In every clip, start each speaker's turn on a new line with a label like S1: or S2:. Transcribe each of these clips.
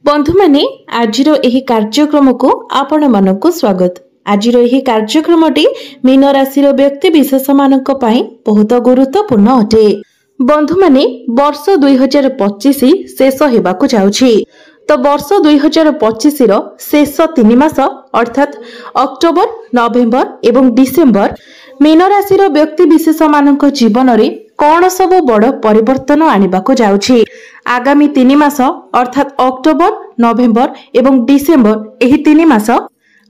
S1: बंधु माने आजिरो एही कार्यक्रम को आपण मानको स्वागत। आजिरो एही कार्यक्रमटी मीन राशि व्यक्ति विशेष मानक पई बहुत गुरुत्वपूर्ण अटे। बंधु माने वर्ष 2025 शेष हेबाकु जाउछि। तो वर्ष 2025 रो शेष 3 मास अर्थात अक्टोबर, नवेम्बर एवं डिसेम्बर मीन राशि व्यक्ति विशेष मानक जीवन रे कौन सब बड़ परिवर्तन आनिबाकु जाउछि। आगामी 3 मास अर्थात अक्टोबर, नवेम्बर एवं डिसेम्बर एही 3 मास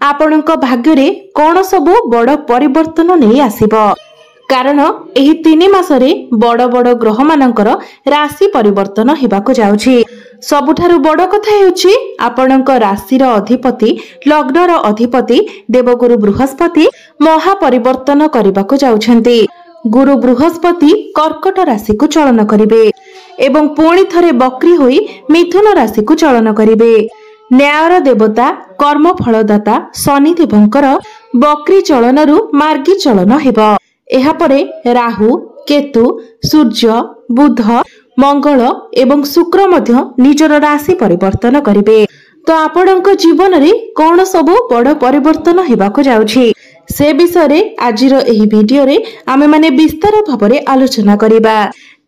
S1: आपणक भाग्य रे कौन सब बड़ परिवर्तन नहीं आसीबो। कारण एही 3 मास रे बड़ बड़ ग्रह मानकर राशि परिवर्तन हेबाकु जाउछि। सबुठारु बड़ कथा हेउछि आपणक राशि रो अधिपति लग्न रो अधिपति देवगुरु बृहस्पति महा परिवर्तन करबाकु जाउछन्ति। गुरु बृहस्पति कर्कट राशि को चलन करिवे एवं पुणी थरे बक्री होई मिथुन राशि को चलन करिवे। न्यायर देवता कर्म फलदाता शनि देवंकर बक्री चलनरु मार्गी चलन हेबो। एहा परे राहु, केतु, सूर्य, बुध, मंगल एवं शुक्र मध्य निजर राशि परिवर्तन करिवे। तो आपणक जीवन रे कौन सब बड़ परिवर्तन हेबाकु जाउछि से विषय रे आजिर एही वीडियो रे आमे माने विस्तार भाबरे आलोचना करिबा।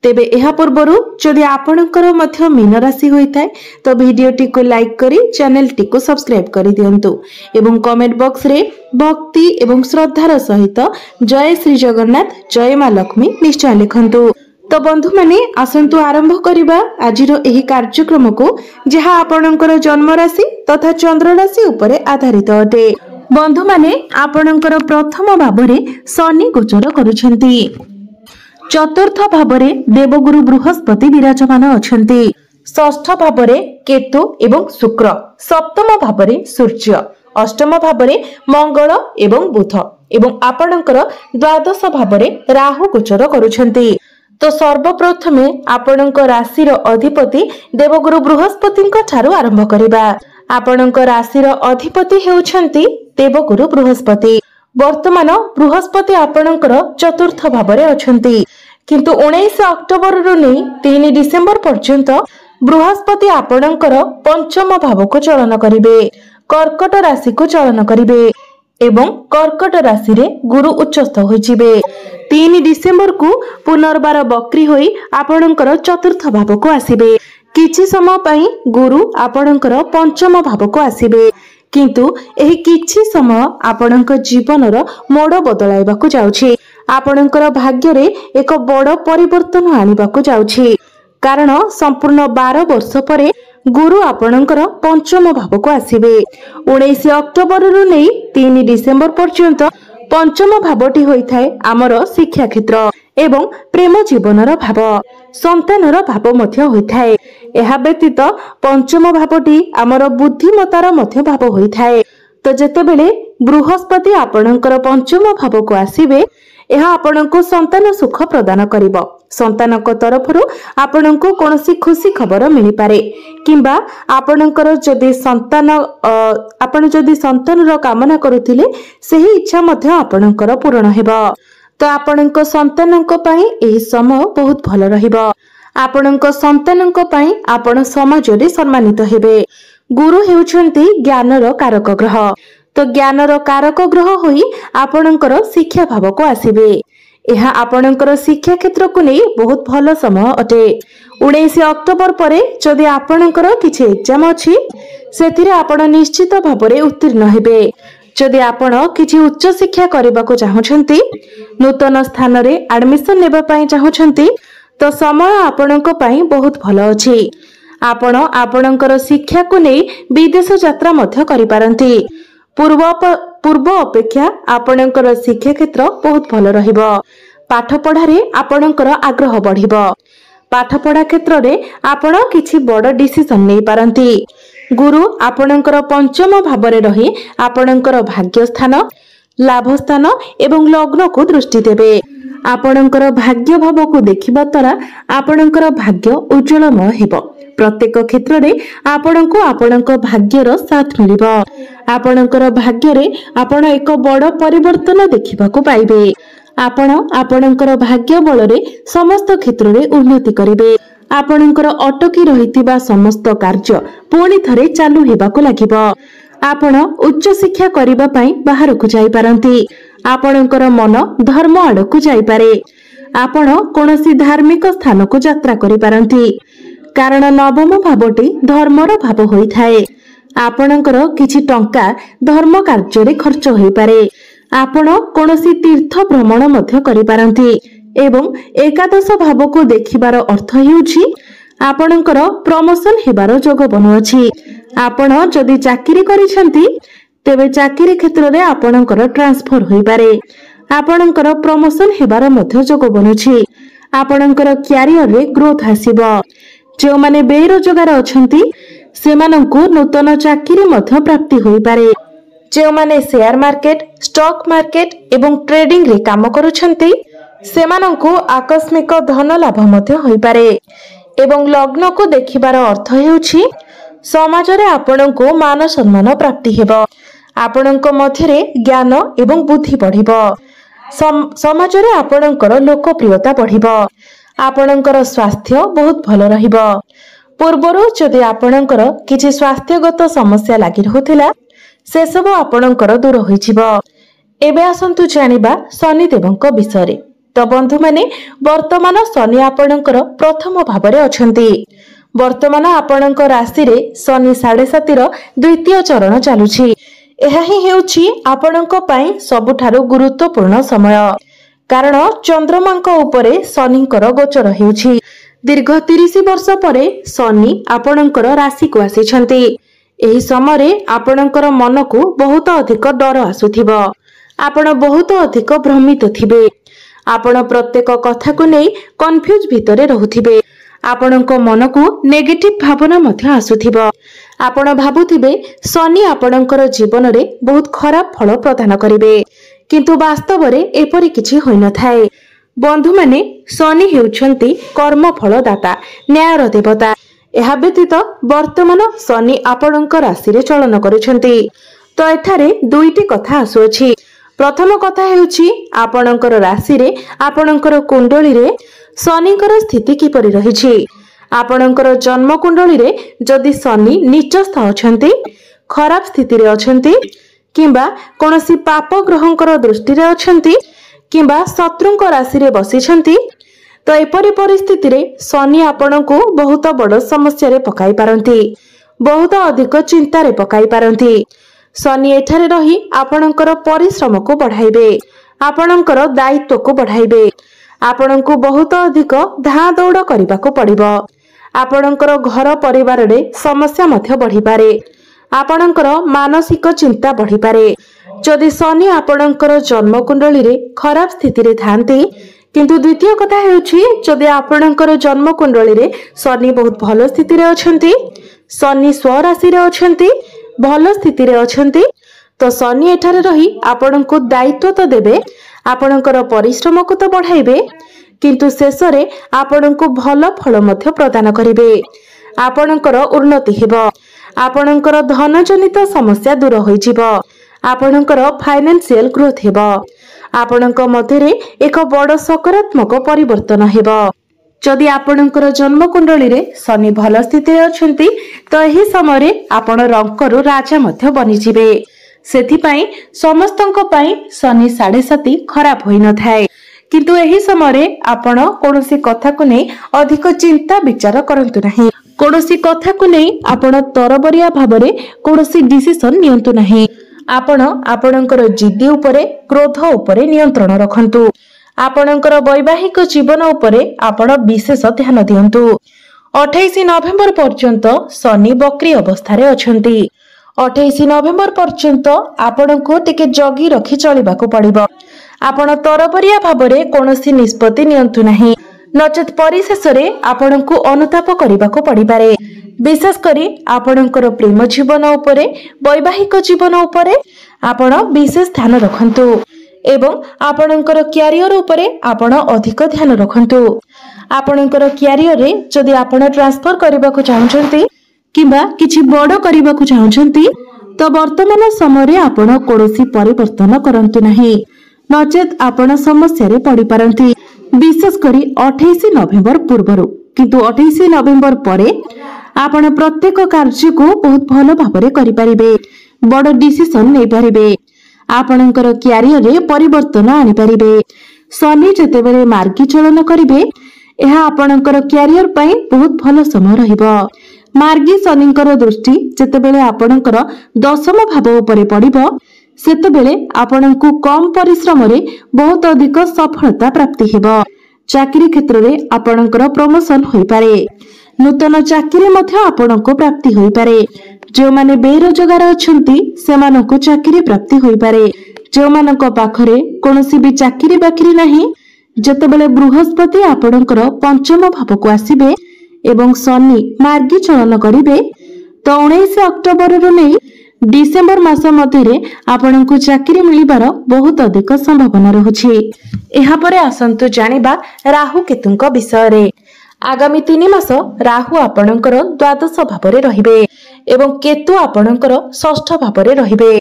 S1: तेबे एहा पूर्वरु जदि आपणकर मध्य मीन राशि होइताय तो वीडियोटी को लाइक करी चैनल टी को सब्सक्राइब करि दियंतु एवं कमेंट बॉक्स रे भक्ति एवं श्रद्धार सहित जय श्री जगन्नाथ जय मां लक्ष्मी निश्चय लिखंतु। तो बंधु माने आसंतु आरंभ करिबा आजिरो एही कार्यक्रम को जहा आपणकर जन्म राशि तथा चंद्र राशि उपरे आधारित अटे। बंधु माने आपणकर प्रथम भावरे शनि गोचर करुछंती। चतुर्थ भावरे देवगुरु बृहस्पति विराजमान अछंती। षष्ठ भावरे केतु एवं शुक्र, सप्तम भावरे सूर्य, अष्टम भावरे मंगल एवं बुध एवं आपणकर द्वादश भावरे राहु गोचर करुछंती। तो सर्वप्रथमे आपणक राशि अधिपति देवगुरु बृहस्पति ठारू आरंभ करिबा। आपणक राशि अधिपति हेउछंती देवगुरु बृहस्पति। वर्तमान बृहस्पति आपणकर चतुर्थ भावरे अछंती, किंतु 19 अक्टोबर रु नै 3 डिसेम्बर पर्यंत बृहस्पति आपणकर पंचम भाव को चलन करिवे, कर्कट राशि को चलन करिवे एवं कर्कट राशि रे गुरु उच्चस्थ होइजिबे। 3 डिसेम्बर को पुनर्बार बक्री होई आपणकर चतुर्थ भाव को आसीबे। किछि समय पई गुरु आपणकर पंचम भाव को आसीबे, किंतु एही किछि समय आपणक जीवनर मोड़ बदलाइबाकु जाउछि। आपणकर भाग्य रे एक बड़ परिवर्तन आनिबाकु जाउछि। कारण संपूर्ण 12 वर्ष परे गुरु आपणकर पंचम भाव को आसीबे। 19 अक्टोबर रु नै 3 डिसेम्बर पर्यंत पंचम भावटी होइथाय आमर शिक्षा क्षेत्र एवं प्रेम जीवनर भाव, संतानर भाव मध्य होइथाय। एहा व्यतीत पंचम भावटी आमर बुद्धिमतार मध्य भाव होइथाय। तो जेतेबेले बृहस्पति आपणकर पंचम भाव को आसीबे एहा आपणको संतान सुख प्रदान करिवो। संतानक तरफरु आपणको कोनोसी खुशी खबर मिली पारे किंबा आपणकर जदि संतान आपण जदि संतानर कामना करूथिले सेही इच्छा मध्य आपणकर पूर्ण हेबो। तो आपणक संतानक पई एही समय बहुत भल रहिबो। आपणक संतानक पई आपण समाज रे सम्मानित हेबे। गुरु हेउछंती ज्ञानर कारक ग्रह। तो ज्ञानर कारक ग्रह होई आपणकर शिक्षा भाव को आसीबे। एहा आपणकर शिक्षा क्षेत्र को नहीं बहुत भल समय अटे। 19 अक्टोबर परे जदि आपणकर किछि एग्जाम अछि सेथिरे आपण निश्चित भाबरे उत्तीर्ण हेबे। जदि आपण किछि उच्च शिक्षा करबा को चाहछंती, नूतन स्थान रे एडमिशन लेबा पई चाहछंती तो समय आपणक पई बहुत भल अछि। आपण आपणकर शिक्षा को नहीं विदेश यात्रा मध्य करि पारंती। पूर्व अपेक्षा आपणकर शिक्षा क्षेत्र बहुत भल रहिबो। पाठ पढ़ारे आपणकर आग्रह बढ़िबो। पाठ पढ़ा क्षेत्र रे आपण किछि बड़ डिसिजन नै पारंती। गुरु आपणकर पंचम भावरे रही आपणकर भाग्य स्थान, लाभ स्थान एवं लग्न को दृष्टि देबे। आपणकर भाग्य भाव को देखिबा द्वारा आपणकर भाग्य उज्जवलमय हेबो। प्रत्येक क्षेत्र रे आपणको आपणक भाग्यर साथ मिलिबो। आपणकर भाग्य रे आपण एक बड़ परिवर्तन देखिबाकू पाइबे। आपण आपणकर भाग्य बल रे समस्त क्षेत्र रे उन्नति करिवे। आपणकर अटकी रहितिबा समस्त कार्य पुणी थरे चालू हेबाकु लागिबो। आपण उच्च शिक्षा करिबा पई बाहरकु जाई पारंती। आपणकर मन धर्म आडकु जाई पारे। आपण कोनोसी धार्मिक स्थान को यात्रा करि पारंती, कारण नवम भावटी धर्मर भाव होई थाए। आपणकर किछि टंका धर्म कार्य रे खर्च होई पारे। आपण कोनोसी तीर्थ भ्रमण मध्य करि पारंती एवं एकादश भाव को देखिबार अर्थ हेउछि आपणकर प्रमोशन हेबार जोग बनुअछि। आपण जदि चाकरी करिसंती तेबे चाकरी क्षेत्र रे आपणकर ट्रांसफर होई पारे। आपणकर प्रमोशन हेबार मध्य जोग बनुछि। आपणकर क्यारियर रे ग्रोथ आसीबो। जो माने बेरोजगार अछंती सेमानंकु नूतन चाकरी मध्य प्राप्ति होई पारे। जो माने शेयर मार्केट, स्टॉक मार्केट एवं ट्रेडिंग रे काम करूछंती सेमानंकु आकस्मिक धन लाभ मध्य होई पारे। एवं लग्न को देखिबार अर्थ हेउछि समाज रे आपणंकु मान सम्मान प्राप्ति हेबो। आपणंक मध्यरे ज्ञान एवं बुद्धि बढ़िबो। समाज रे आपणंकर लोकप्रियता बढ़िबो। आपणंकर स्वास्थ्य बहुत भलो रहिबो। पूर्वरु जदि आपणंकर किछि स्वास्थ्यगत समस्या लागि रहउथिला से सब आपणंकर दूर होइछिबो। एबे आसंतु जानिबा शनि देवंक विषय। तो बंधु माने वर्तमान शनि आपणंकर प्रथम भावरे अछंती। वर्तमान आपणंक राशि रे शनि 7.5 रो द्वितीय चरण चालुछि। एहा ही हेउछि आपणंक पई सबुठारु गुरुत्वपूर्ण समय, कारण चंद्रमांक उपरे शनिंकर गोचर हेउछि। दीर्घ 30 वर्ष परे शनि आपणंकर राशि को आसीछंती। एही समय आपणंकर मन को बहुत अधिक डर आसुथिबो। आपण बहुत अधिक भ्रमित थिबे। आपण प्रत्येक कथा को नै कन्फ्यूज भितरे रहुथिबे। आपणक मन को नेगेटिव भावना मध्य आसुथिबो। आपण भाबुथिबे शनि आपणकर जीवन रे बहुत खराब फल प्रदान करिवे, किंतु वास्तव रे एपरि किछि होई न थाए। बंधु माने शनि हेउछंती कर्म फल दाता, न्यायर देवता। एहा व्यतीत वर्तमान शनि आपणक राशि रे चलन करूछंती। तो एठारे दुईटी कथा आसुअछि। प्रथम कथा हेउछि आपणकर राशि रे आपणकर कुंडली रे शनिकर स्थिति किपरि रहिछि। आपणकर जन्म कुंडली रे जदि शनि नीचस्थ अछंती, खराब स्थिति रे अछंती, किंबा कोनोसी पाप ग्रहंकर दृष्टि रे अछंती, किंबा शत्रुंक राशि रे बसिछंती, तो एपरि परिस्थिति रे शनि आपणको बहुत बड़ समस्या रे पकाई पारंती, बहुत अधिक चिंता रे पकाई पारंती। शनि एठारे रही आपणकर परिश्रम को बढ़ाइबे, आपणकर दायित्व को बढ़ाइबे। आपणको बहुत अधिक धा दौड़ करबा को पड़िबो। आपणकर घर परिवार रे समस्या मध्य बढ़ी पारे। आपणकर मानसिक चिंता बढ़ी पारे। जदि शनि आपणकर जन्म कुंडली रे खराब स्थिति रे थांती, किंतु द्वितीय कथा हेउछि जदि आपणकर जन्म कुंडली रे शनि बहुत भलो स्थिति रे अछंती, शनि स्वराशि रे अछंती, भलो स्थिति रे अछंती, तो शनि एठारे रही आपणको दायित्व तो देबे, आपणकर परिश्रम को तो बढ़ाइबे, किंतु शेष रे आपणको भलो फल मध्य प्रदान करिवे। आपणकर उन्नति हेबो। आपणकर धन जनित समस्या दूर होई जिवो। आपणकर फाइनेंशियल ग्रोथ हेबो। आपणक मध्यरे एक बड़ सकारात्मक परिवर्तन हेबो। जदि आपणकर जन्म कुंडली रे शनि भल स्थिति रे अछंती, तो एही समय आपण रंकरो राजा मध्य बनि जिवे। सेथि पई समस्तंक पई शनि 7.5 खराब होई न थाए, किंतु एही समय आपण कोनोसी कथा को नै अधिक चिंता विचार करंतु नाही। कोनोसी कथा को नै आपण तरबरिया भाबरे कोनोसी डिसिजन नियंतु नाही। आपण आपणकर जिद्दी उपरे, क्रोध उपरे नियंत्रण रखंतु। आपणकर वैवाहिक जीवन उपरे आपण विशेष ध्यान दियंतु। 28 नवेम्बर पर्यंत शनि वक्री अवस्था रे अछंती। 28 नवेम्बर पर्यंत आपणको टिके जगी रखी चलिबाको पड़िबो। आपण तरबरिया भाबरे कोनोसी निष्पत्ति नियंतु नाही, नचेत परिशेष रे आपणको अनुताप करिबाको पड़िपारे। विशेष करी आपणकर प्रेम जीवन उपरे, वैवाहिक जीवन उपरे आपण विशेष ध्यान रखंतु एवं आपणकर क्यारियर उपरे आपण अधिक ध्यान रखंतु। आपणकर क्यारियर रे जदि आपण ट्रांसफर करबाको चाहउछंती किबा किछि बड़ करबाको चाहउछंती, तो वर्तमान समय रे आपण कोनोसी परिवर्तन करंतु नाही, नचेत आपण समस्या रे पड़ी पारंती। विशेष करी 28 नवेम्बर पूर्वरु। किंतु 28 नवेम्बर पर आपण प्रत्येक कार्य को बहुत भल भाव करि परिबे, बड़ डिसीजन नै परिबे, आपणकर क्यारियर रे परिवर्तन आनि परिबे। शनि जेतेबेले मार्गी चलन करिवे यह आपणकर क्यारियर पई बहुत भल समय रहिबो। मार्गी शनिकर दृष्टि जेतेबेले आपणकर दशम भाव उपरे पड़िबो सेतेबेले आपणकु कम परिश्रम रे बहुत अधिक सफलता प्राप्ति हेबो। चाकरी क्षेत्र रे आपणकर प्रमोशन होई पारे, नूतन चाकरी मध्य आपणको प्राप्ति होई पारे। जो माने बेरोजगार अछंती सेमानकु चाकरी प्राप्ति होई पारे। जो मानक पाखरे कोनोसी भी चाकरी बाकरी नाही जेतेबेले बृहस्पति आपणकर पंचम भाव को आसीबे एवं शनि मार्गी चलन करिवे तो 19 अक्टोबर रु नै डिसेंबर मास मध्यरे आपणकु चाकरी मिलिबार बहुत अधिक संभावना रहुछि। एहा परे आसंतु जानिबा राहु केतुंक विषय रे। आगामी 3 मास राहु आपणकर द्वादश भाव रे रहिबे एवं केतु आपणकर षष्ठ भाव रे रहिबे।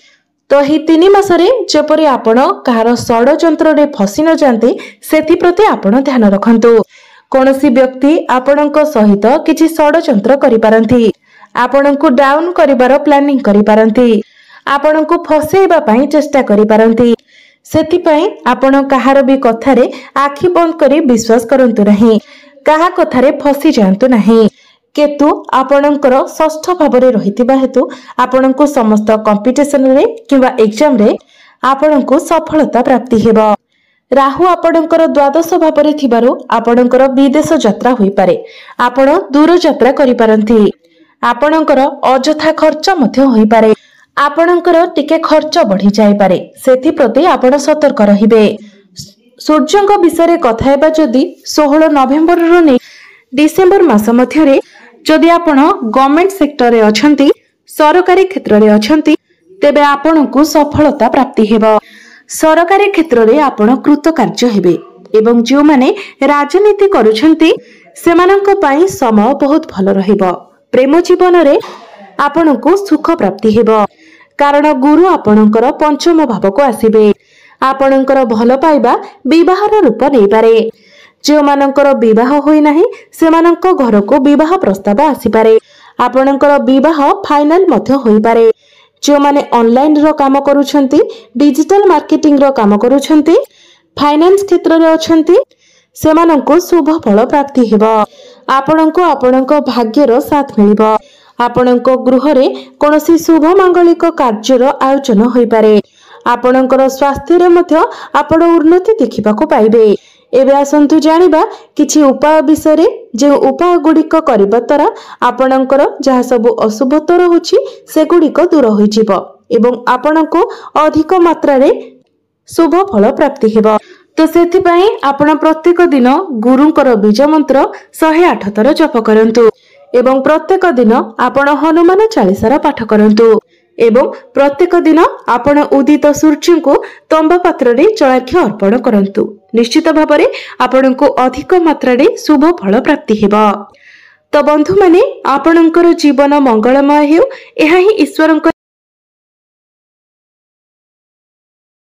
S1: तो ही 3 मासरे जेपरि आपण कहार षडयंत्र रे फसी न जाते सेथि प्रति आपण ध्यान रखंतु। कोनोसी व्यक्ति आपणक सहित किछि षडयंत्र करि पारंती, आपणको डाउन करिवार प्लानिंग करि पारंती, आपणको फसेइबा पई चेष्टा करि पारंती। सेथि पई आपण कहार भी कथारे आखि बंद करि विश्वास करंतु नाही, कहा कथारे फसी जांतु नाही। केतु आपणकर षष्ठ भाव रे रहितिबा हेतु आपणको समस्त कंपटीशन रे किबा एग्जाम रे आपणको सफलता प्राप्ति हेबो। राहु आपणकर द्वादश भाव रे थिबारु आपणकर विदेश यात्रा होई पारे, आपण दूर यात्रा करि पारंती, आपणकर अजथा खर्च मध्य होई पारे, आपणकर टिके खर्च बढ़ी जाय पारे, सेथि प्रति आपण सतर्क रहिबे। सूर्यंक विषय कथा हेबा जदि 16 नवेम्बर रु नै डिसेंबर मास मध्यरे जदि आपण गवर्नमेंट सेक्टर रे अछंती, सरकारी क्षेत्र रे अछंती तेबे आपणकु सफलता प्राप्ति हेबो। सरकारी क्षेत्र रे आपण कृतकार्य हेबे एवं जो माने राजनीति करूछंती सेमानंक पई समय बहुत भल रहिबो। प्रेम जीवन रे आपणकु सुख प्राप्ति हेबो, कारण गुरु आपणकर पंचम भाव को आसीबे। आपणकर भल पाइबा विवाहर रूप नै पारे। जो मानकर विवाह होई नाही सेमानंक घर को विवाह प्रस्ताव आसी पारे, आपणकर विवाह फाइनल मध्य होई पारे। जो माने ऑनलाइन रो काम करूछंती, डिजिटल मार्केटिंग रो काम करूछंती, फाइनेंस क्षेत्र रे अछंती सेमानंको शुभ फल प्राप्ति हेबो। आपणको आपणक भाग्यर साथ मिलिबो। आपणको गृह रे कोनोसी शुभ मांगलिक कार्यर आयोजन होई पारे। आपणकर स्वास्थ्य रे मध्य आपण उन्नति देखिबाको पाइबे। एबे आसंतु जानिबा किछि उपाय विषय रे। जे उपाय गुड़िक करिबा द्वारा आपणकर जहा सब अशुभत्व रहुछि सेगुड़िक दूर होई जिवो एवं आपणको अधिक मात्रा रे शुभ फल प्राप्ति हेबो। तो सेथि पई आपण प्रत्येक दिन गुरुंकर बीज मंत्र 108 थर जप करंतु एवं प्रत्येक दिन आपण हनुमान चालीसार पाठ करंतु एवं प्रत्येक दिन आपण उदित सूर्य को तंबा पात्र रे जलार्घ्य अर्पण करंतु। निश्चित भाव में आपण को अधिक मात्रा रे शुभ फल प्राप्ति हेबो। तो बंधु माने आपणकर जीवन मंगलमय हेउ, एहा ही ईश्वरंकर